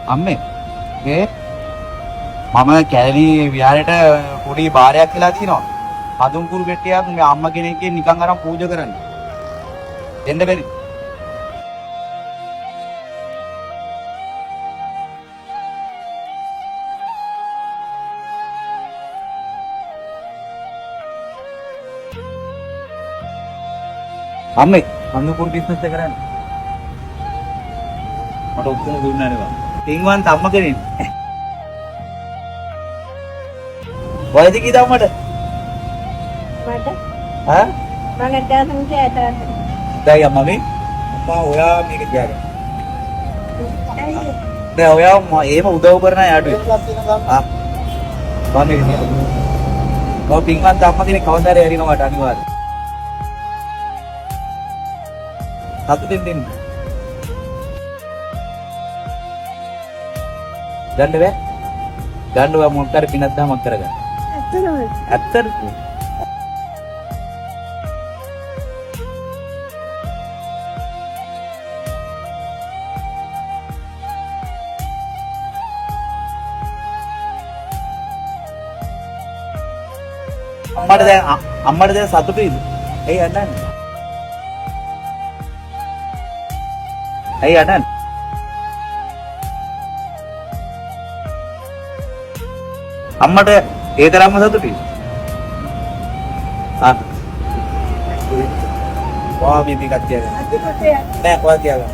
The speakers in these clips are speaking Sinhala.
අම්මේ මේ මම කැලණි විහාරයට පොඩි බාරයක් කියලා තිනවා. හඳුන්කුරු පෙට්ටියක් මේ අම්මා කෙනෙක්ගෙන් නිකන් අරන් පූජා කරන්න. දෙන්න බැරි. අම්මේ හඳුන්කුරු බිස්නස් එක කරන්න. මට ඔක්කොම දුන්නා නේ බං. තින්වන් අම්ම කෙනෙක්. වයද කීයද මට? මට ඈ? මම දැන් හිතේ දැන් අම්මගේ අප්පා ඔයා මේක කියන්න. දැන් ඔයා එහෙම උදව් කරන යාළුවෙක්. ආ. මම මේක කියන්න. මම පින්වත් අම්ම කෙනෙක් කවදාද හරිනවා මට අනිවාර්යයෙන්. සතුටින් දෙන්න. ගන්න බෑ. ගන්න බෑ මොකක් හරි පිනක් දහමක් කරගන්න. ඇත්තටම අම්මට දැන් සතුටුයිද? ඇයි අඬන්නේ? ඇයි අඬන්නේ? අම්මට ඒ තරම්ම සතුටුයි. ආ. වා බීබී කට්ටිය ගන්න. නෑ කොහොමද තියාගන්න.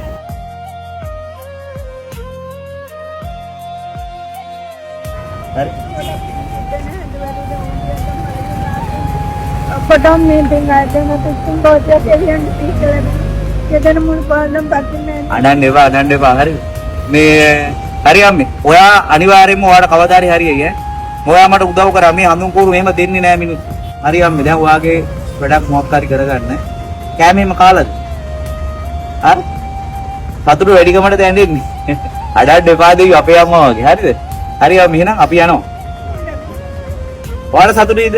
හරි. අපටම මේ දෙන්න තුන් බෝධිය දෙවියන් පිටකලද යදන මුල් පාඩම් පස්සේ අනන්න එපා හරි මේ හරි අම්මේ ඔයා අනිවාර්යයෙන්ම ඔයාට කවදා හරි හරියයි ඈ ඔයා මට උදව් කරා මේ හඳුන්කෝරු එහෙම දෙන්නේ නෑ මිනිස්සු හරි අම්මේ දැන් ඔයාගේ වැඩක් මොකක් හරි කරගන්න කෑමේම කාලාද හරි සතුටු වැඩිකමට දැන් දෙන්නේ අඩඩ එපා දෙවි අපේ අම්මා වගේ හරිද හරි අම්මේ එහෙනම් අපි යනවා ඔයාලා සතුටුයිද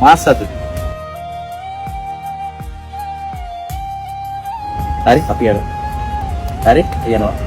මාස් සතුටුයි හරි අපි යනවා හරි යනවා